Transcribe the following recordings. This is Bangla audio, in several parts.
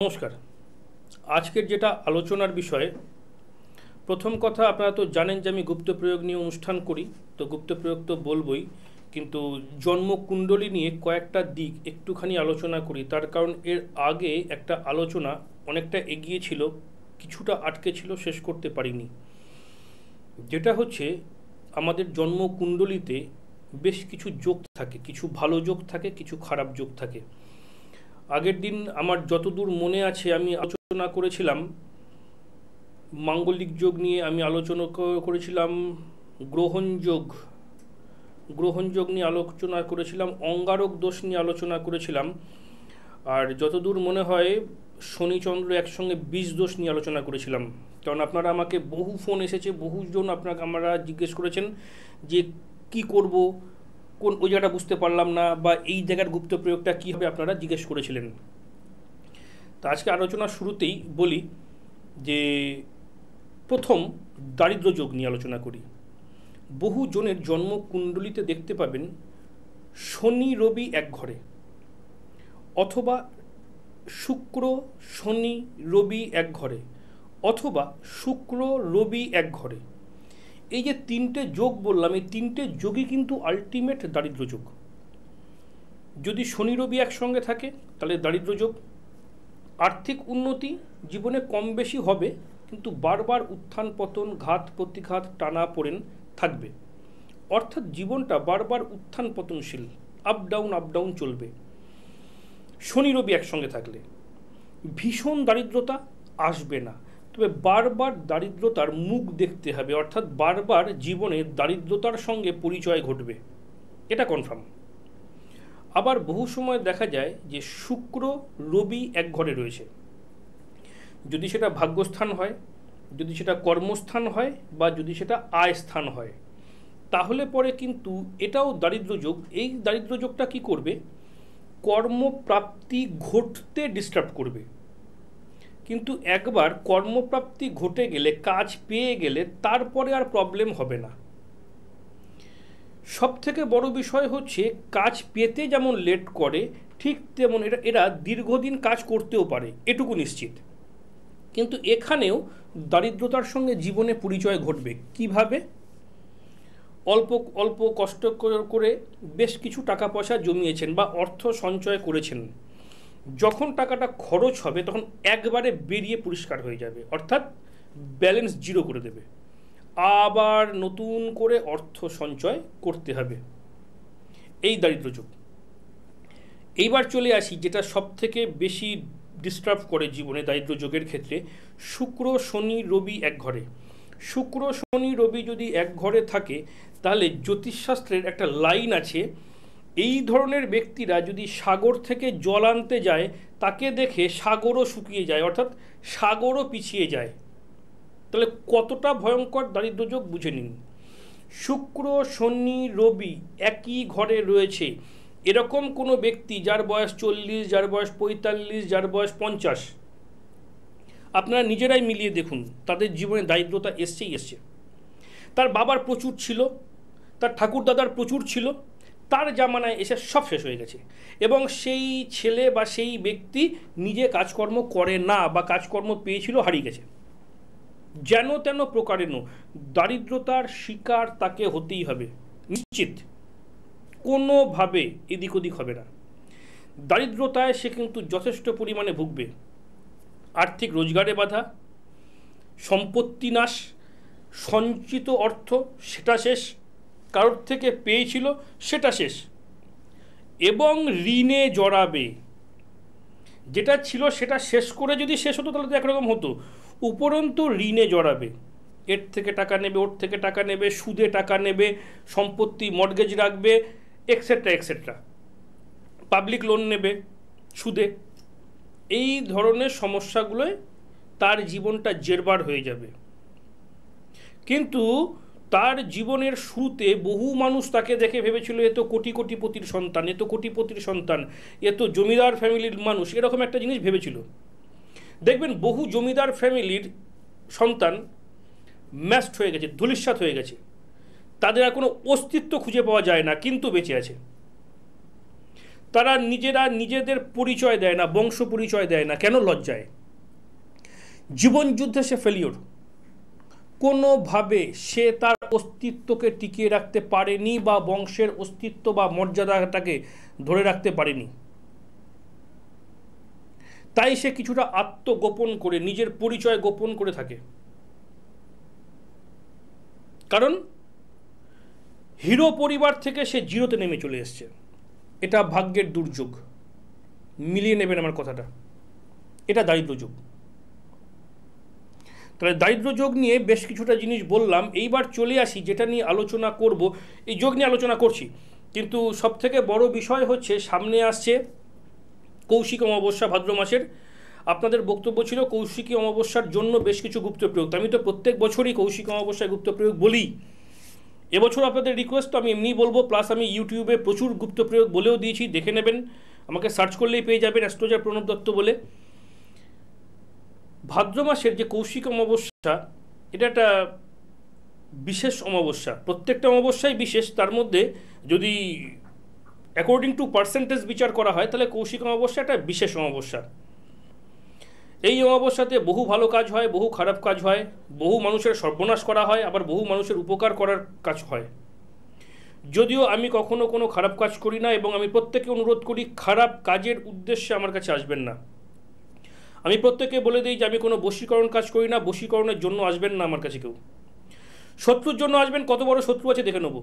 নমস্কার। আজকের যেটা আলোচনার বিষয়, প্রথম কথা আপনারা তো জানেন যে আমি গুপ্তপ্রয়োগ নিয়ে অনুষ্ঠান করি, তো গুপ্তপ্রয়োগ তো বলবই, কিন্তু জন্মকুণ্ডলী নিয়ে কয়েকটা দিক একটুখানি আলোচনা করি। তার কারণ এর আগে একটা আলোচনা অনেকটা এগিয়ে ছিল, কিছুটা আটকে ছিল, শেষ করতে পারিনি। যেটা হচ্ছে আমাদের জন্মকুণ্ডলীতে বেশ কিছু যোগ থাকে, কিছু ভালো যোগ থাকে, কিছু খারাপ যোগ থাকে। আগের দিন আমার যতদূর মনে আছে আমি আলোচনা করেছিলাম মাঙ্গলিক যোগ নিয়ে, আমি আলোচনা করেছিলাম গ্রহণ যোগ নিয়ে আলোচনা করেছিলাম, অঙ্গারক দোষ নিয়ে আলোচনা করেছিলাম, আর যতদূর মনে হয় শনিচন্দ্র একসঙ্গে 20 দোষ নিয়ে আলোচনা করেছিলাম। কারণ আপনারা আমাকে বহু ফোন এসেছে, বহুজন আপনারা জিজ্ঞেস করেছেন যে কি করব, কোন ওই জায়গাটা বুঝতে পারলাম না, বা এই জায়গার গুপ্ত প্রয়োগটা কী হবে, আপনারা জিজ্ঞেস করেছিলেন। তা আজকে আলোচনার শুরুতেই বলি যে প্রথম দারিদ্র যোগ নিয়ে আলোচনা করি। বহু জনের জন্মকুণ্ডলিতে দেখতে পাবেন শনি রবি এক ঘরে, অথবা শুক্র শনি রবি এক ঘরে, অথবা শুক্র রবি এক ঘরে। এই যে তিনটে যোগ বললাম, এই তিনটে যোগই কিন্তু আলটিমেট দারিদ্র যোগ। যদি শনি রবি একসঙ্গে থাকে তাহলে দারিদ্র যোগ। আর্থিক উন্নতি জীবনে কম বেশি হবে, কিন্তু বারবার উত্থান পতন, ঘাত প্রতিঘাত, টানা পড়েন থাকবে। অর্থাৎ জীবনটা বারবার উত্থান পতনশীল, আপ ডাউন চলবে। শনি রবি একসঙ্গে থাকলে ভীষণ দারিদ্রতা আসবে না, তবে বারবার দারিদ্রতার মুখ দেখতে হবে, অর্থাৎ বারবার জীবনে দারিদ্রতার সঙ্গে পরিচয় ঘটবে, এটা কনফার্ম। আবার বহু সময় দেখা যায় যে শুক্র রবি এক ঘরে রয়েছে, যদি সেটা ভাগ্যস্থান হয়, যদি সেটা কর্মস্থান হয়, বা যদি সেটা আয় স্থান হয়, তাহলে পরে কিন্তু এটাও দারিদ্র যোগ। এই দারিদ্র যোগটা কী করবে? কর্মপ্রাপ্তি ঘটতে ডিস্টার্ব করবে। কিন্তু একবার কর্মপ্রাপ্তি ঘটে গেলে, কাজ পেয়ে গেলে, তারপরে আর প্রবলেম হবে না। সব থেকে বড় বিষয় হচ্ছে কাজ পেতে যেমন লেট করে, ঠিক তেমন এরা দীর্ঘদিন কাজ করতেও পারে, এটুকু নিশ্চিত। কিন্তু এখানেও দারিদ্রতার সঙ্গে জীবনে পরিচয় ঘটবে। কিভাবে? অল্প অল্প কষ্ট করে বেশ কিছু টাকা পয়সা জমিয়েছেন বা অর্থ সঞ্চয় করেছেন, যখন টাকাটা খরচ হবে তখন একবারে বেরিয়ে পরিষ্কার হয়ে যাবে, অর্থাৎ ব্যালেন্স জিরো করে দেবে। আবার নতুন করে অর্থ সঞ্চয় করতে হবে, এই দারিদ্র যোগ। এইবার চলে আসি যেটা সব থেকে বেশি ডিস্টার্ব করে জীবনে দারিদ্র যোগের ক্ষেত্রে, শুক্র শনি রবি এক ঘরে। শুক্র শনি রবি যদি এক ঘরে থাকে, তাহলে জ্যোতিষশাস্ত্রের একটা লাইন আছে, এই ধরনের ব্যক্তিরা যদি সাগর থেকে জল আনতে যায়, তাকে দেখে সাগরও শুকিয়ে যায়, অর্থাৎ সাগরও পিছিয়ে যায়। তাহলে কতটা ভয়ঙ্কর দারিদ্র যোগ বুঝে নিন। শুক্র শনি রবি একই ঘরে রয়েছে, এরকম কোনো ব্যক্তি যার বয়স 40, যার বয়স 45, যার বয়স 50, আপনারা নিজেরাই মিলিয়ে দেখুন, তাদের জীবনে দারিদ্রতা এসছে। তার বাবার প্রচুর ছিল, তার ঠাকুরদাদার প্রচুর ছিল, তার জামানায় এসে সব শেষ হয়ে গেছে, এবং সেই ছেলে বা সেই ব্যক্তি নিজে কাজকর্ম করে না, বা কাজকর্ম পেয়েছিল হারিয়ে গেছে। যেন তেন প্রকারেণ দারিদ্রতার শিকার তাকে হতেই হবে, নিশ্চিত, কোনোভাবে এদিক ওদিক হবে না। দারিদ্রতায় সে কিন্তু যথেষ্ট পরিমাণে ভুগবে। আর্থিক রোজগারে বাধা, সম্পত্তি নাশ, সঞ্চিত অর্থ সেটা শেষ, কারোর থেকে পেয়েছিল সেটা শেষ, এবং ঋণে জড়াবে। যেটা ছিল সেটা শেষ করে যদি শেষ হতো তাহলে তো একরকম হতো, উপরন্তু ঋণে জড়াবে। এর থেকে টাকা নেবে, ওর থেকে টাকা নেবে, সুদে টাকা নেবে, সম্পত্তি মর্টগেজ রাখবে, এক্সেট্রা। পাবলিক লোন নেবে সুদে। এই ধরনের সমস্যাগুলোয় তার জীবনটা জেরবার হয়ে যাবে। কিন্তু তার জীবনের শুরুতে বহু মানুষ তাকে দেখে ভেবেছিল এ তো কোটিপতির সন্তান, এ তো জমিদার ফ্যামিলির মানুষ, এরকম একটা জিনিস ভেবেছিল। দেখবেন বহু জমিদার ফ্যামিলির সন্তান ম্যাস্ট হয়ে গেছে, ধূলিসাৎ হয়ে গেছে, তাদের আর কোনো অস্তিত্ব খুঁজে পাওয়া যায় না, কিন্তু বেঁচে আছে। তারা নিজেরা নিজেদের পরিচয় দেয় না, বংশ পরিচয় দেয় না। কেন? লজ্জায়। জীবন যুদ্ধে সে ফেলিওর, কোনোভাবে সে তার অস্তিত্বকে টিকিয়ে রাখতে পারেনি বা বংশের অস্তিত্ব বা মর্যাদাটাকে ধরে রাখতে পারেনি। তাই সে কিছুটা আত্মগোপন করে, নিজের পরিচয় গোপন করে থাকে। কারণ হিরো পরিবার থেকে সে জিরোতে নেমে চলে এসছে। এটা ভাগ্যের দুর্যোগ, মিলিয়ে নেবেন আমার কথাটা। এটা দারিদ্র যোগ। তাহলে দারিদ্র যোগ নিয়ে বেশ কিছুটা জিনিস বললাম। এইবার চলে আসি যেটা নিয়ে আলোচনা করব। এই যোগ নিয়ে আলোচনা করছি, কিন্তু সবথেকে বড় বিষয় হচ্ছে সামনে আসছে কৌশিক অমাবস্যা ভাদ্র মাসের। আপনাদের বক্তব্য ছিল কৌশিকী অমাবস্যার জন্য বেশ কিছু গুপ্ত প্রয়োগ। আমি তো প্রত্যেক বছরই কৌশিক অমাবস্যায় গুপ্ত প্রয়োগ বলি। এবছর আপনাদের রিকোয়েস্ট তো আমি এমনিই বলবো, প্লাস আমি ইউটিউবে প্রচুর গুপ্ত প্রয়োগ বলেও দিয়েছি, দেখে নেবেন। আমাকে সার্চ করলেই পেয়ে যাবেন অ্যাস্ট্রোলজার প্রণব দত্ত বলে। ভাদ্র মাসের যে কৌশিক অমাবস্যা, এটা একটা বিশেষ অমাবস্যা। প্রত্যেকটা অমাবস্যাই বিশেষ, তার মধ্যে যদি অ্যাকর্ডিং টু পার্সেন্টেজ বিচার করা হয় তাহলে কৌশিক অমাবস্যা একটা বিশেষ অমাবস্যা। এই অমাবস্যাতে বহু ভালো কাজ হয়, বহু খারাপ কাজ হয়, বহু মানুষের সর্বনাশ করা হয়, আবার বহু মানুষের উপকার করার কাজ হয়। যদিও আমি কখনো কোনো খারাপ কাজ করি না, এবং আমি প্রত্যেককে অনুরোধ করি খারাপ কাজের উদ্দেশ্যে আমার কাছে আসবেন না। আমি প্রত্যেককে বলে দিই যে আমি কোনো বশীকরণ কাজ করি না, বশীকরণের জন্য আসবেন না আমার কাছে কেউ। শত্রুর জন্য আসবেন, কত বড় শত্রু আছে দেখে নেব,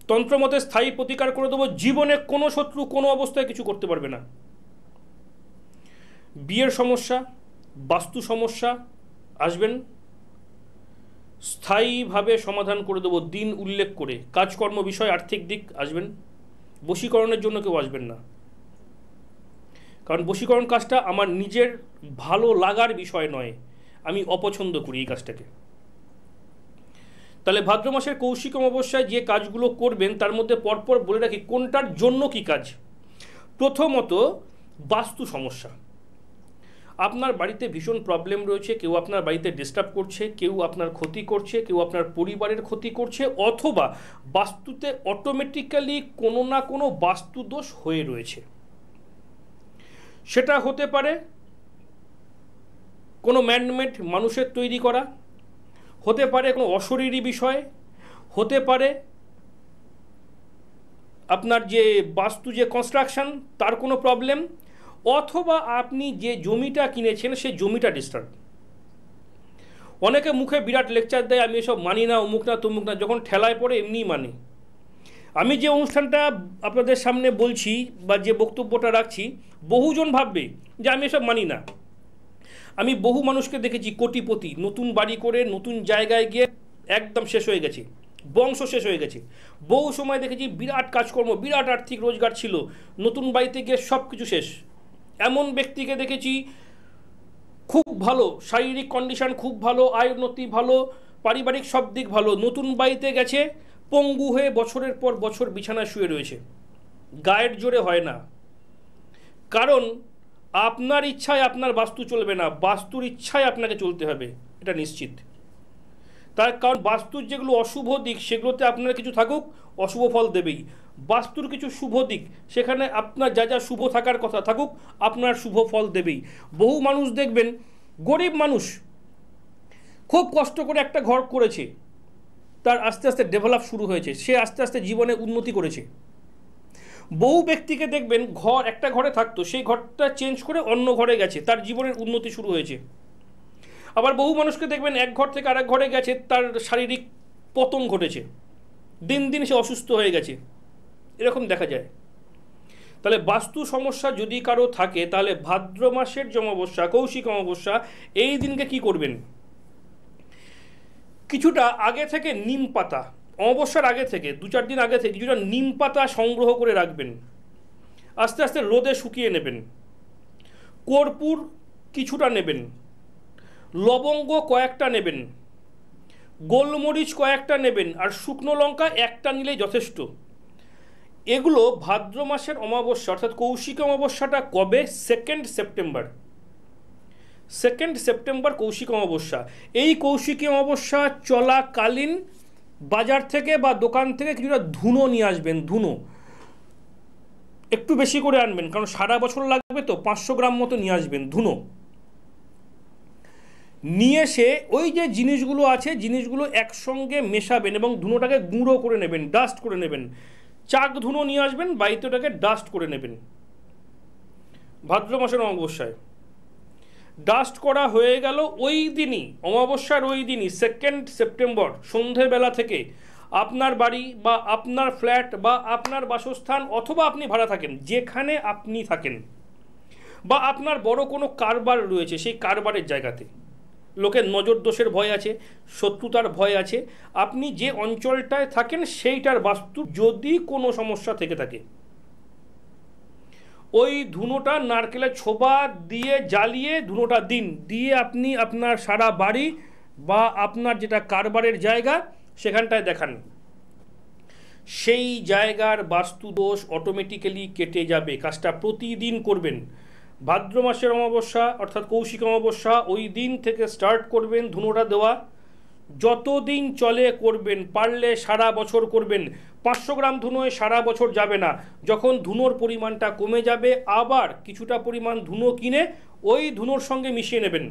তন্ত্রমতে স্থায়ী প্রতিকার করে দেবো। জীবনে কোনো শত্রু কোনো অবস্থায় কিছু করতে পারবে না। বিয়ের সমস্যা, বাস্তু সমস্যা, আসবেন, স্থায়ীভাবে সমাধান করে দেবো দিন উল্লেখ করে। কাজকর্ম বিষয়, আর্থিক দিক, আসবেন। বশীকরণের জন্য কেউ আসবেন না, কারণ বশীকরণ কাজটা আমার নিজের ভালো লাগার বিষয় নয়, আমি অপছন্দ করি এই কাজটাকে। তাহলে ভাদ্র মাসের কৌশিক অমাবস্যায় যে কাজগুলো করবেন তার মধ্যে পরপর বলে রাখি কোনটার জন্য কি কাজ। প্রথমত, বাস্তু সমস্যা। আপনার বাড়িতে ভীষণ প্রবলেম রয়েছে, কেউ আপনার বাড়িতে ডিস্টার্ব করছে, কেউ আপনার ক্ষতি করছে, কেউ আপনার পরিবারের ক্ষতি করছে, অথবা বাস্তুতে অটোমেটিক্যালি কোনো না কোনো বাস্তুদোষ হয়ে রয়েছে। সেটা হতে পারে কোনো ম্যানমেড মানুষের তৈরি করা, হতে পারে কোনো অশরীরী বিষয়, হতে পারে আপনার যে বাস্তু যে কনস্ট্রাকশন তার কোনো প্রবলেম, অথবা আপনি যে জমিটা কিনেছেন সেই জমিটা ডিস্টার্ব। অনেকে মুখে বিরাট লেকচার দেয় আমি এসব মানি না, অমুক না তমুক না, যখন ঠেলায় পড়ে এমনিই মানি। আমি যে অনুষ্ঠানটা আপনাদের সামনে বলছি বা যে বক্তব্যটা রাখছি, বহুজন ভাববে যে আমি এসব মানি না। আমি বহু মানুষকে দেখেছি কোটিপতি, নতুন বাড়ি করে নতুন জায়গায় গিয়ে একদম শেষ হয়ে গেছে, বংশ শেষ হয়ে গেছে। বহু সময় দেখেছি বিরাট কাজকর্ম, বিরাট আর্থিক রোজগার ছিল, নতুন বাড়িতে গিয়ে সব কিছু শেষ। এমন ব্যক্তিকে দেখেছি খুব ভালো, শারীরিক কন্ডিশন খুব ভালো, আয় উন্নতি ভালো, পারিবারিক সব দিক ভালো, নতুন বাড়িতে গেছে পঙ্গু হয়ে বছরের পর বছর বিছানায় শুয়ে রয়েছে। গায়ের জোরে হয় না, কারণ আপনার ইচ্ছায় আপনার বাস্তু চলবে না, বাস্তুর ইচ্ছায় আপনাকে চলতে হবে, এটা নিশ্চিত। তার কারণ বাস্তুর যেগুলো অশুভ দিক সেগুলোতে আপনার কিছু থাকুক, অশুভ ফল দেবেই। বাস্তুর কিছু শুভ দিক, সেখানে আপনার যা যা শুভ থাকার কথা থাকুক, আপনার শুভ ফল দেবেই। বহু মানুষ দেখবেন, গরিব মানুষ খুব কষ্ট করে একটা ঘর করেছে, তার আস্তে আস্তে ডেভেলপ শুরু হয়েছে, সে আস্তে আস্তে জীবনে উন্নতি করেছে। বহু ব্যক্তিকে দেখবেন একটা ঘরে থাকতো, সেই ঘরটা চেঞ্জ করে অন্য ঘরে গেছে, তার জীবনের উন্নতি শুরু হয়েছে। আবার বহু মানুষকে দেখবেন এক ঘর থেকে আরেক ঘরে গেছে, তার শারীরিক পতন ঘটেছে, দিন দিন সে অসুস্থ হয়ে গেছে, এরকম দেখা যায়। তাহলে বাস্তু সমস্যা যদি কারো থাকে, তাহলে ভাদ্র মাসের যে অমাবস্যা, কৌশিক অমাবস্যা, এই দিনকে কি করবেন, কিছুটা আগে থেকে নিম পাতা, অমাবস্যার আগে থেকে 2-4 দিন আগে থেকে কিছুটা নিম পাতা সংগ্রহ করে রাখবেন, আস্তে আস্তে রোদে শুকিয়ে নেবেন। কর্পূর কিছুটা নেবেন, লবঙ্গ কয়েকটা নেবেন, গোলমরিচ কয়েকটা নেবেন, আর শুকনো লঙ্কা একটা নিলেই যথেষ্ট। এগুলো ভাদ্র মাসের অমাবস্যা, অর্থাৎ কৌশিক অমাবস্যাটা কবে? 2 সেপ্টেম্বর। 2 সেপ্টেম্বর কৌশিক অমাবস্যা। এই কৌশিকী অমাবস্যা চলাকালীন বাজার থেকে বা দোকান থেকে কিছুটা ধুনো নিয়ে আসবেন। ধুনো একটু বেশি করে আনবেন, কারণ সারা বছর লাগবে তো। 500 গ্রাম মতো নিয়ে আসবেন ধুনো। নিয়ে এসে ওই যে জিনিসগুলো আছে, জিনিসগুলো একসঙ্গে মেশাবেন এবং ধুনোটাকে গুঁড়ো করে নেবেন, ডাস্ট করে নেবেন। চাক ধুনো নিয়ে আসবেন, বাড়িতে ওটাকে ডাস্ট করে নেবেন। ভাদ্র মাসের অমাবস্যায় ডাস্ট করা হয়ে গেল। ওই দিনই, অমাবস্যার ওই দিনই 2 সেপ্টেম্বর সন্ধেবেলা থেকে আপনার বাড়ি বা আপনার ফ্ল্যাট বা আপনার বাসস্থান, অথবা আপনি ভাড়া থাকেন, যেখানে আপনি থাকেন, বা আপনার বড় কোনো কারবার রয়েছে, সেই কারবারের জায়গাতে লোকের নজর দোষের ভয় আছে, শত্রুতার ভয় আছে, আপনি যে অঞ্চলটায় থাকেন সেইটার বাস্তু যদি কোনো সমস্যা থেকে থাকে, ওই ধুনোটা নারকেলের ছোবা দিয়ে জ্বালিয়ে ধুনোটা দিন, দিয়ে আপনি আপনার সারা বাড়ি বা আপনার যেটা কারবারের জায়গা সেখানটায় দেখান। সেই জায়গার বাস্তু দোষ অটোমেটিক্যালি কেটে যাবে। কাজটা প্রতিদিন করবেন। ভাদ্র মাসের অমাবস্যা অর্থাৎ কৌশিক অমাবস্যা, ওই দিন থেকে স্টার্ট করবেন ধুনোটা দেওয়া। যতদিন চলে করবেন, পারলে সারা বছর করবেন। 500 গ্রাম ধুনোয় সারা বছর যাবে না। যখন ধুনোর পরিমাণটা কমে যাবে, আবার কিছুটা পরিমাণ ধুনো কিনে ওই ধুনোর সঙ্গে মিশিয়ে নেবেন।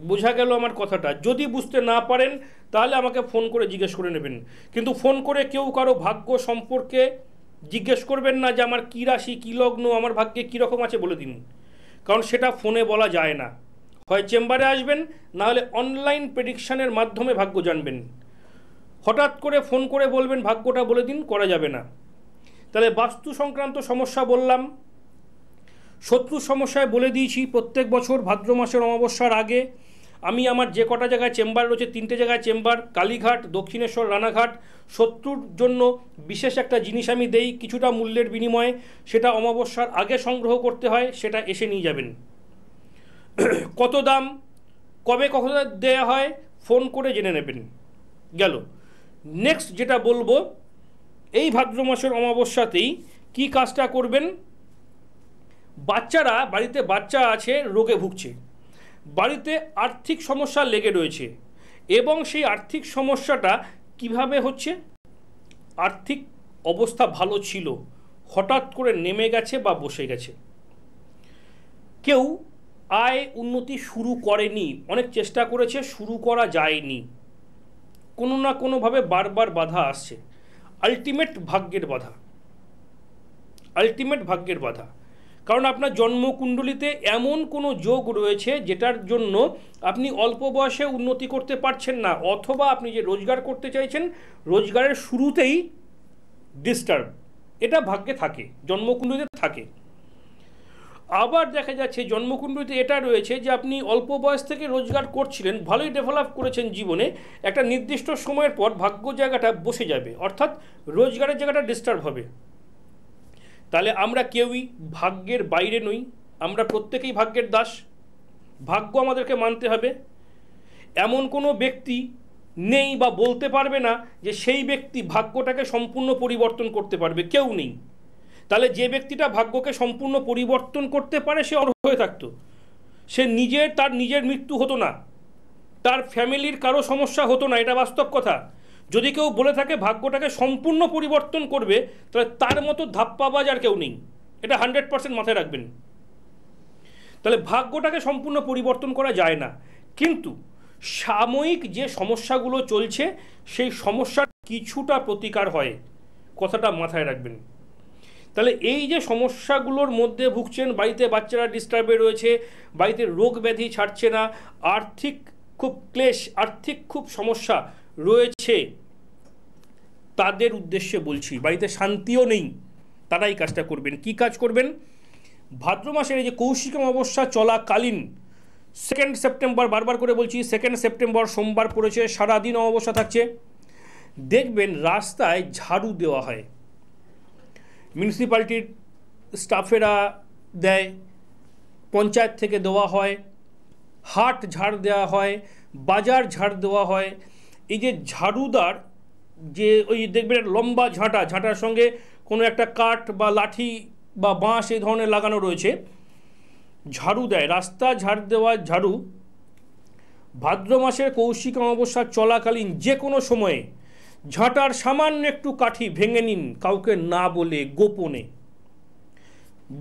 বোঝা গেল আমার কথাটা? যদি বুঝতে না পারেন তাহলে আমাকে ফোন করে জিজ্ঞেস করে নেবেন। কিন্তু ফোন করে কেউ কারো ভাগ্য সম্পর্কে জিজ্ঞেস করবেন না যে আমার কী রাশি, কী লগ্ন, আমার ভাগ্যে কীরকম আছে বলে দিন, কারণ সেটা ফোনে বলা যায় না। হয় চেম্বারে আসবেন, না হলে অনলাইন প্রেডিকশানের মাধ্যমে ভাগ্য জানবেন। হঠাৎ করে ফোন করে বলবেন ভাগ্যটা বলে দিন, করা যাবে না। তাহলে বাস্তু সংক্রান্ত সমস্যা বললাম। শত্রু সমস্যায় বলে দিয়েছি, প্রত্যেক বছর ভাদ্র মাসের অমাবস্যার আগে আমি আমার যে কটা জায়গায় চেম্বার রয়েছে, 3টে জায়গায় চেম্বার, কালীঘাট, দক্ষিণেশ্বর, রানাঘাট, শত্রুর জন্য বিশেষ একটা জিনিস আমি দেই কিছুটা মূল্যের বিনিময়ে। সেটা অমাবস্যার আগে সংগ্রহ করতে হয়, সেটা এসে নিয়ে যাবেন। কত দাম, কবে কখন দেয়া হয়, ফোন করে জেনে নেবেন। গেল। নেক্সট যেটা বলবো, এই ভাদ্র মাসের অমাবস্যাতেই কি কাজটা করবেন। বাচ্চারা, বাড়িতে বাচ্চা আছে, রোগে ভুগছে, বাড়িতে আর্থিক সমস্যা লেগে রয়েছে, এবং সেই আর্থিক সমস্যাটা কিভাবে হচ্ছে, আর্থিক অবস্থা ভালো ছিল, হঠাৎ করে নেমে গেছে বা বসে গেছে। কেউ আয় উন্নতি শুরু করেনি, অনেক চেষ্টা করেছে, শুরু করা যায়নি, কোনো না কোনোভাবে বারবার বাধা আসছে। আলটিমেট ভাগ্যের বাধা, আলটিমেট ভাগ্যের বাধা। কারণ আপনার জন্মকুণ্ডলিতে এমন কোনো যোগ রয়েছে যেটার জন্য আপনি অল্প বয়সে উন্নতি করতে পারছেন না, অথবা আপনি যে রোজগার করতে চাইছেন রোজগারের শুরুতেই ডিস্টার্ব, এটা ভাগ্যে থাকে, জন্মকুণ্ডলিতে থাকে। আবার দেখা যাচ্ছে জন্মকুণ্ডলিতে এটা রয়েছে যে আপনি অল্প বয়স থেকে রোজগার করছিলেন, ভালোই ডেভেলপ করেছেন জীবনে, একটা নির্দিষ্ট সময়ের পর ভাগ্য জায়গাটা বসে যাবে, অর্থাৎ রোজগারের জায়গাটা ডিস্টার্ব হবে। তাহলে আমরা কেউই ভাগ্যের বাইরে নই, আমরা প্রত্যেকেই ভাগ্যের দাস। ভাগ্য আমাদেরকে মানতে হবে। এমন কোনো ব্যক্তি নেই বা বলতে পারবে না যে সেই ব্যক্তি ভাগ্যটাকে সম্পূর্ণ পরিবর্তন করতে পারবে, কেউ নেই। তাহলে যে ব্যক্তিটা ভাগ্যকে সম্পূর্ণ পরিবর্তন করতে পারে সে অর্হ হয়ে থাকতো, সে তার নিজের মৃত্যু হতো না, তার ফ্যামিলির কারো সমস্যা হতো না, এটা বাস্তব কথা। যদি কেউ বলে থাকে ভাগ্যটাকে সম্পূর্ণ পরিবর্তন করবে, তাহলে তার মতো ধাপ্পাবাজ আর কেউ নেই, এটা 100% মাথায় রাখবেন। তাহলে ভাগ্যটাকে সম্পূর্ণ পরিবর্তন করা যায় না, কিন্তু সাময়িক যে সমস্যাগুলো চলছে সেই সমস্যার কিছুটা প্রতিকার হয়, কথাটা মাথায় রাখবেন। তাহলে এই যে সমস্যাগুলোর মধ্যে ভুগছেন, বাড়িতে বাচ্চারা ডিস্টার্বে রয়েছে, বাড়িতে রোগ ব্যাধি ছাড়ছে না, আর্থিক খুব ক্লেশ, আর্থিক খুব সমস্যা রয়েছে, তাদের উদ্দেশ্যে বলছি, বাড়িতে শান্তিও নেই, তারা এই কাজটা করবেন। কি কাজ করবেন? ভাদ্র মাসের এই যে কৌশিক অমাবস্যা চলাকালীন 2 সেপ্টেম্বর, বারবার করে বলছি 2 সেপ্টেম্বর সোমবার পড়েছে, সারাদিন অমাবস্যা থাকছে, দেখবেন রাস্তায় ঝাড়ু দেওয়া হয়, মিউনিসিপ্যালিটির স্টাফেরা দেয়, পঞ্চায়েত থেকে দেওয়া হয়, হাট ঝাড় দেওয়া হয়, বাজার ঝাড় দেওয়া হয়। এই যে ঝাড়ুদার, যে ওই দেখবেন লম্বা ঝাঁটা, ঝাঁটার সঙ্গে কোনো একটা কাঠ বা লাঠি বা বাঁশ এই ধরনের লাগানো রয়েছে, ঝাড়ু দেয়, রাস্তা ঝাড় দেওয়া ঝাড়ু ভাদ্র মাসের কৌশিক অমাবস্যা চলাকালীন যে কোনো সময়ে ঝাঁটার সামান্য একটু কাঠি ভেঙে নিন, কাউকে না বলে, গোপনে।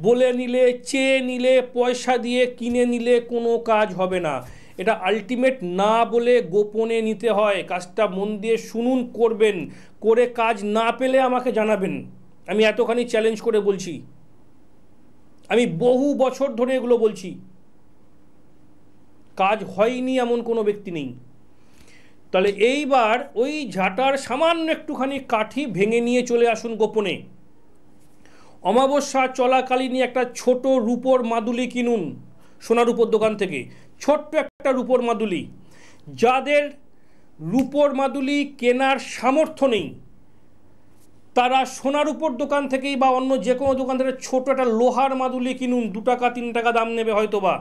বলে নিলে, চেয়ে নিলে, পয়সা দিয়ে কিনে নিলে কোনো কাজ হবে না। এটা আলটিমেট না বলে গোপনে নিতে হয়। কাজটা মন দিয়ে শুনুন, করবেন, করে কাজ না পেলে আমাকে জানাবেন। আমি এতখানি চ্যালেঞ্জ করে বলছি, আমি বহু বছর ধরে এগুলো বলছি, কাজ হয়নি এমন কোনো ব্যক্তি নেই। তাহলে এইবার ওই ঝাঁটার সামান্য একটুখানি কাঠি ভেঙে নিয়ে চলে আসুন গোপনে। অমাবস্যা চলাকালীনই একটা ছোট রূপোর মাদুলি কিনুন সোনার রূপোর দোকান থেকে, ছোট্ট একটা রূপোর মাদুলি। যাদের রূপোর মাদুলি কেনার সামর্থ্য নেই তারা সোনার উপর দোকান থেকেই বা অন্য যে কোনো দোকান থেকে ছোট একটা লোহার মাদুলি কিনুন, 2 টাকা 3 টাকা দাম নেবে হয়তো বা।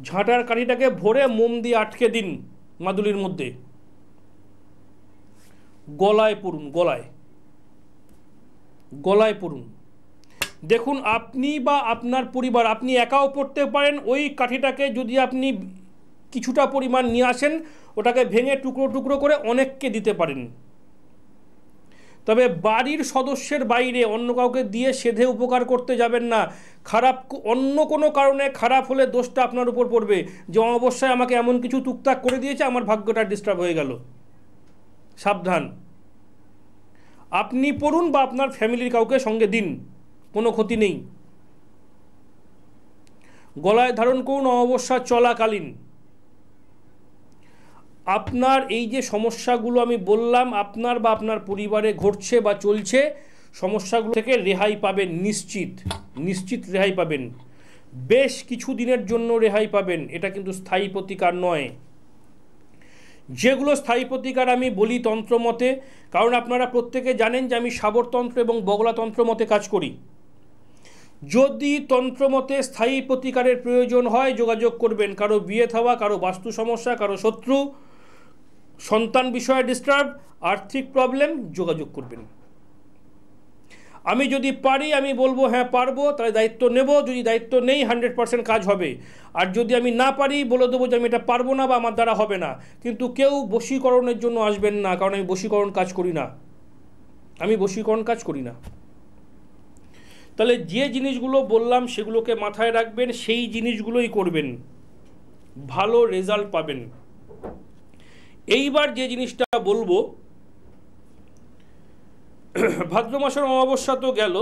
ঝাঁটার কাঠিটাকে ভরে মোম দিয়ে আটকে দিন মাদুলির মধ্যে, গলায় পড়ুন, গলায় পড়ুন। দেখুন আপনি বা আপনার পরিবার, আপনি একাও পড়তে পারেন। ওই কাঠিটাকে যদি আপনি কিছুটা পরিমাণ নিয়ে আসেন, ওটাকে ভেঙে টুকরো টুকরো করে অনেককে দিতে পারেন। তবে বাড়ির সদস্যের বাইরে অন্য কাউকে দিয়ে সেধে উপকার করতে যাবেন না। খারাপ অন্য কোনো কারণে খারাপ হলে দোষটা আপনার উপর পড়বে, যে অবশ্যই আমাকে এমন কিছু টুকটাক করে দিয়েছে, আমার ভাগ্যটা ডিস্টার্ব হয়ে গেল। সাবধান। আপনি পড়ুন বা আপনার ফ্যামিলির কাউকে সঙ্গে দিন, কোনো ক্ষতি নেই। গলায় ধারণ করুন অমাবস্যা চলাকালীন। আপনার এই যে সমস্যাগুলো আমি বললাম আপনার বা আপনার পরিবারে ঘটছে বা চলছে, সমস্যাগুলো থেকে রেহাই পাবেন, নিশ্চিত রেহাই পাবেন। বেশ কিছু দিনের জন্য রেহাই পাবেন, এটা কিন্তু স্থায়ী প্রতিকার নয়। যেগুলো স্থায়ী প্রতিকার আমি বলি তন্ত্রমতে, কারণ আপনারা প্রত্যেকে জানেন যে আমি সাবরতন্ত্র এবং বগলাতন্ত্র মতে কাজ করি। যদি তন্ত্রমতে স্থায়ী প্রতিকারের প্রয়োজন হয় যোগাযোগ করবেন। কারো বিয়ে থাওয়া, কারো বাস্তু সমস্যা, কারো শত্রু, সন্তান বিষয়ে ডিস্টার্ব, আর্থিক প্রবলেম, যোগাযোগ করবেন। আমি যদি পারি আমি বলবো হ্যাঁ পারবো, তাহলে দায়িত্ব নেব। যদি দায়িত্ব নেই 100% কাজ হবে। আর যদি আমি না পারি বলে দেবো যে আমি এটা পারবো না বা আমার দ্বারা হবে না। কিন্তু কেউ বশীকরণের জন্য আসবেন না, কারণ আমি বশীকরণ কাজ করি না। তাহলে যে জিনিসগুলো বললাম সেগুলোকে মাথায় রাখবেন, সেই জিনিসগুলোই করবেন, ভালো রেজাল্ট পাবেন। এইবার যে জিনিসটা বলবো, ভাদ্র মাসের অমাবস্যা তো গেল,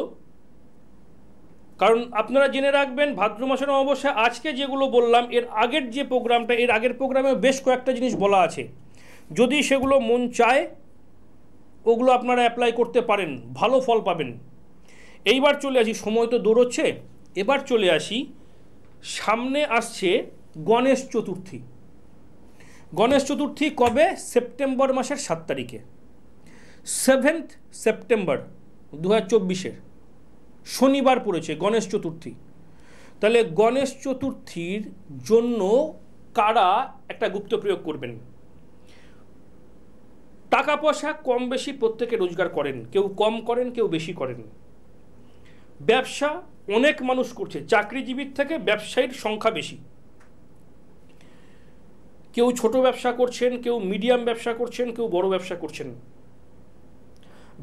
কারণ আপনারা জেনে রাখবেন ভাদ্র মাসের অমাবস্যা আজকে যেগুলো বললাম এর আগের যে প্রোগ্রামটা, এর আগের প্রোগ্রামে বেশ কয়েকটা জিনিস বলা আছে। যদি সেগুলো মন চায় ওগুলো আপনারা অ্যাপ্লাই করতে পারেন, ভালো ফল পাবেন। এইবার চলে আসি, সময় তো দৌড়চ্ছে, এবার চলে আসি, সামনে আসছে গণেশ চতুর্থী। গণেশ চতুর্থী কবে? সেপ্টেম্বর মাসের 7 তারিখে, 7th সেপ্টেম্বর 2024 শনিবার পড়েছে গণেশ চতুর্থী। তাহলে গণেশ চতুর্থীর জন্য কারা একটা গুপ্ত প্রয়োগ করবেন? টাকা পয়সা কম বেশি প্রত্যেকে রোজগার করেন, কেউ কম করেন, কেউ বেশি করেন। ব্যবসা অনেক মানুষ করছে, চাকরিজীবীর থেকে ব্যবসায়ীর সংখ্যা বেশি। কেউ ছোট ব্যবসা করছেন, কেউ মিডিয়াম ব্যবসা করছেন, কেউ বড় ব্যবসা করছেন।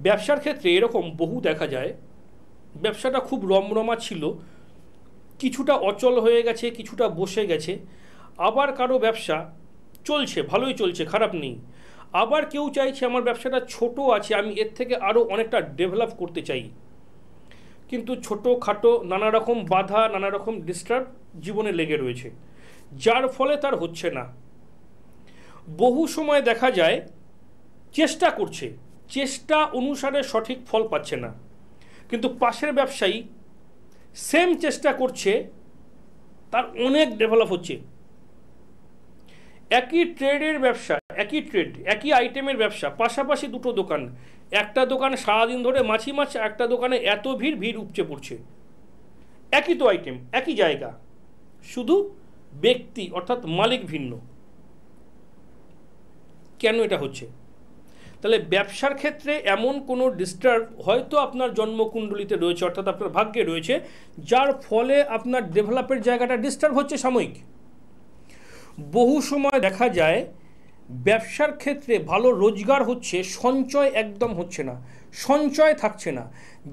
ব্যবসার ক্ষেত্রে এরকম বহু দেখা যায়, ব্যবসাটা খুব রমরমা ছিল, কিছুটা অচল হয়ে গেছে, কিছুটা বসে গেছে। আবার কারো ব্যবসা চলছে, ভালোই চলছে, খারাপ নেই। আবার কেউ চাইছে আমার ব্যবসাটা ছোট আছে, আমি এর থেকে আরও অনেকটা ডেভেলপ করতে চাই, কিন্তু ছোটো খাটো নানা রকম বাধা, নানা রকম ডিস্টার্ব জীবনে লেগে রয়েছে, যার ফলে তার হচ্ছে না। বহু সময় দেখা যায় চেষ্টা করছে, চেষ্টা অনুসারে সঠিক ফল পাচ্ছে না, কিন্তু পাশের ব্যবসায়ী সেম চেষ্টা করছে, তার অনেক ডেভেলপ হচ্ছে। একই ট্রেডের ব্যবসা, একই ট্রেড, একই আইটেমের ব্যবসা, পাশাপাশি দুটো দোকান, একটা দোকান সারাদিন ধরে মাছি মাছ, একটা দোকানে এত ভিড় উপচে পড়ছে। একই তো আইটেম, একই জায়গা, শুধু ব্যক্তি অর্থাৎ মালিক ভিন্ন। কেন এটা হচ্ছে? তাহলে ব্যবসার ক্ষেত্রে এমন কোনো ডিস্টার্ব হয়তো আপনার জন্মকুণ্ডলিতে রয়েছে, অর্থাৎ আপনার ভাগ্যে রয়েছে, যার ফলে আপনার ডেভেলপের জায়গাটা ডিস্টার্ব হচ্ছে সাময়িক। বহু সময় দেখা যায় ব্যবসার ক্ষেত্রে ভালো রোজগার হচ্ছে, সঞ্চয় একদম হচ্ছে না, সঞ্চয় থাকছে না।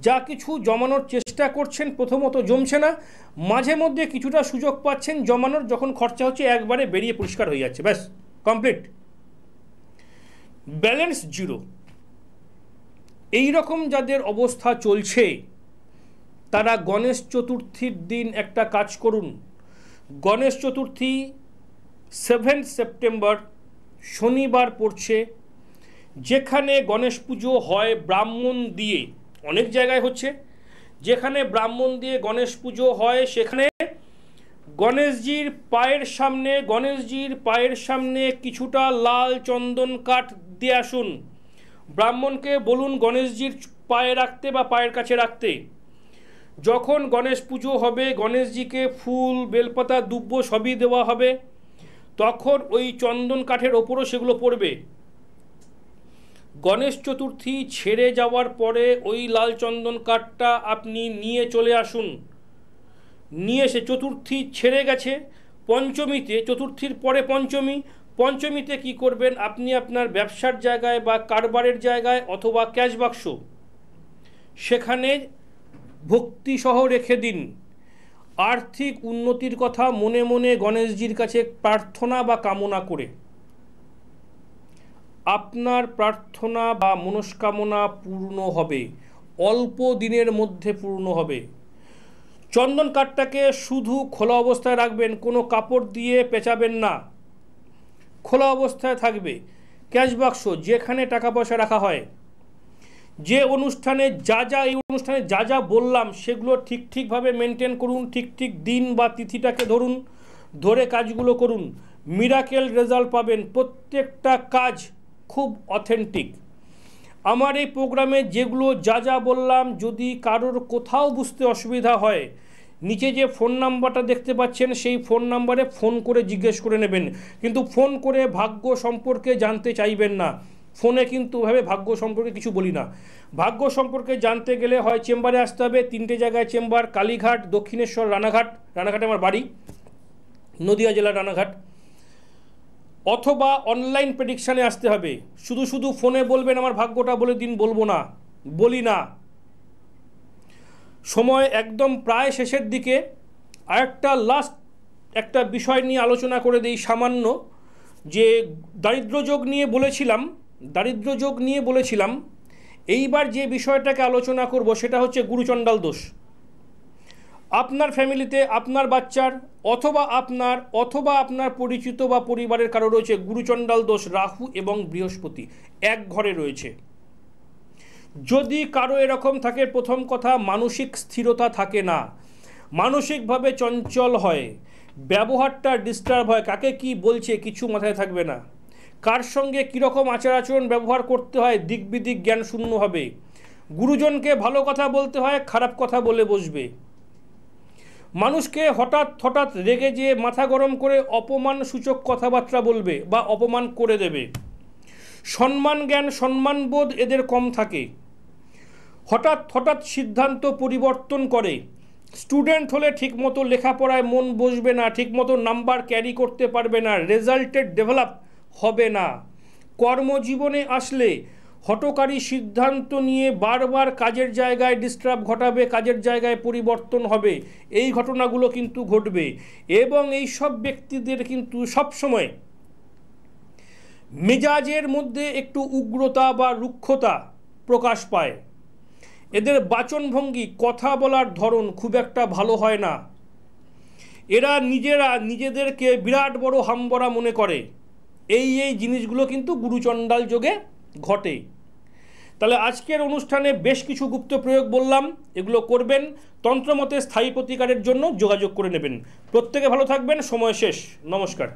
যা কিছু জমানোর চেষ্টা করছেন প্রথমত জমছে না, মাঝে মধ্যে কিছুটা সুযোগ পাচ্ছেন জমানোর, যখন খরচা হচ্ছে একবারে বেরিয়ে পরিষ্কার হয়ে যাচ্ছে, ব্যাস কমপ্লিট, ব্যালেন্স জিরো। এই রকম যাদের অবস্থা চলছে তারা গণেশ চতুর্থীর দিন একটা কাজ করুন। গণেশ চতুর্থী 7 সেপ্টেম্বর শনিবার পড়ছে। যেখানে গণেশ পুজো হয় ব্রাহ্মণ দিয়ে, অনেক জায়গায় হচ্ছে, যেখানে ব্রাহ্মণ দিয়ে গণেশ পুজো হয় সেখানে গণেশজির পায়ের সামনে কিছুটা লাল চন্দন কাঠ দিয়ে আসুন। ব্রাহ্মণকে বলুন গণেশজির পায়ে রাখতে বা পায়ের কাছে রাখতে। যখন গণেশ পুজো হবে, গণেশজিকে ফুল, বেলপাতা, দুব্ব সবই দেওয়া হবে, তখন ওই চন্দন কাঠের ওপরও সেগুলো পড়বে। গণেশ চতুর্থী ছেড়ে যাওয়ার পরে ওই লাল চন্দন কাঠটা আপনি নিয়ে চলে আসুন। নিয়ে এসে চতুর্থী ছেড়ে গেছে, পঞ্চমীতে, চতুর্থীর পরে পঞ্চমীতে কি করবেন, আপনি আপনার ব্যবসার জায়গায় বা কারবারের জায়গায় অথবা ক্যাশ বাক্স সেখানে ভক্তিসহ রেখে দিন। আর্থিক উন্নতির কথা মনে মনে গণেশজির কাছে প্রার্থনা বা কামনা করে আপনার প্রার্থনা বা মনস্কামনা পূর্ণ হবে, অল্প দিনের মধ্যে পূর্ণ হবে। চন্দন কাঠটাকে শুধু খোলা অবস্থায় রাখবেন, কোনো কাপড় দিয়ে পেঁচাবেন না, খোলা অবস্থায় থাকবে। ক্যাশ বাক্স যেখানে টাকা পয়সা রাখা হয়, যে অনুষ্ঠানে এই অনুষ্ঠানে যা যা বললাম সেগুলো ঠিকভাবে মেনটেন করুন, ঠিক দিন বা তিথিটাকে ধরে কাজগুলো করুন, মিরাকেল রেজাল্ট পাবেন। প্রত্যেকটা কাজ খুব অথেন্টিক। আমার এই প্রোগ্রামে যেগুলো যা বললাম, যদি কারোর কোথাও বুঝতে অসুবিধা হয়, নিচে যে ফোন নাম্বারটা দেখতে পাচ্ছেন সেই ফোন নাম্বারে ফোন করে জিজ্ঞেস করে নেবেন। কিন্তু ফোন করে ভাগ্য সম্পর্কে জানতে চাইবেন না। ফোনে কিন্তু ভাবে ভাগ্য সম্পর্কে কিছু বলি না। ভাগ্য সম্পর্কে জানতে গেলে হয় চেম্বারে আসতে হবে, 3টে জায়গায় চেম্বার, কালীঘাট, দক্ষিণেশ্বর, রানাঘাটে আমার বাড়ি, নদিয়া জেলার রানাঘাট, অথবা অনলাইন প্রেডিকশানে আসতে হবে। শুধু ফোনে বলবেন আমার ভাগ্যটা বলে দিন, বলি না। সময় একদম প্রায় শেষের দিকে। লাস্ট একটা বিষয় নিয়ে আলোচনা করে দিই সামান্য, যে দারিদ্র্যযোগ নিয়ে বলেছিলাম, এইবার যে বিষয়টাকে আলোচনা করব সেটা হচ্ছে গুরুচণ্ডাল দোষ। আপনার ফ্যামিলিতে আপনার বাচ্চার অথবা আপনার পরিচিত বা পরিবারের কারো রয়েছে গুরুচণ্ডাল দোষ, রাহু এবং বৃহস্পতি এক ঘরে রয়েছে। যদি কারো এরকম থাকে, প্রথম কথা মানসিক স্থিরতা থাকে না, মানসিকভাবে চঞ্চল হয়, ব্যবহারটা ডিস্টার্ব হয়, কাকে কি বলছে কিছু মাথায় থাকবে না, কার সঙ্গে কীরকম আচার ব্যবহার করতে হয় দিক বিদিক জ্ঞান শূন্য হবে, গুরুজনকে ভালো কথা বলতে হয় খারাপ কথা বলে বসবে, মানুষকে হঠাৎ রেগে যেয়ে মাথা গরম করে অপমানসূচক কথাবার্তা বলবে বা অপমান করে দেবে, সম্মান জ্ঞান সম্মানবোধ এদের কম থাকে, হঠাৎ সিদ্ধান্ত পরিবর্তন করে, স্টুডেন্ট হলে ঠিকমতো লেখাপড়ায় মন বসবে না, ঠিকমতো নাম্বার ক্যারি করতে পারবে না, রেজাল্টেড ডেভেলপ হবে না, কর্মজীবনে আসলে হঠকারী সিদ্ধান্ত নিয়ে বারবার কাজের জায়গায় ডিস্টার্ব ঘটাবে, কাজের জায়গায় পরিবর্তন হবে, এই ঘটনাগুলো কিন্তু ঘটবে। এবং এই সব ব্যক্তিদের কিন্তু সবসময় মেজাজের মধ্যে একটু উগ্রতা বা রুক্ষতা প্রকাশ পায়। এদের বাচনভঙ্গি, কথা বলার ধরন খুব একটা ভালো হয় না। এরা নিজেদেরকে বিরাট বড় হাম্বরা মনে করে। এই জিনিসগুলো কিন্তু গুরুচণ্ডাল যোগে ঘটে। তাহলে আজকের অনুষ্ঠানে বেশ কিছু গুপ্ত প্রয়োগ বললাম, এগুলো করবেন। তন্ত্রমতে স্থায়ী প্রতিকারের জন্য যোগাযোগ করে নেবেন। প্রত্যেকে ভালো থাকবেন। সময় শেষ। নমস্কার।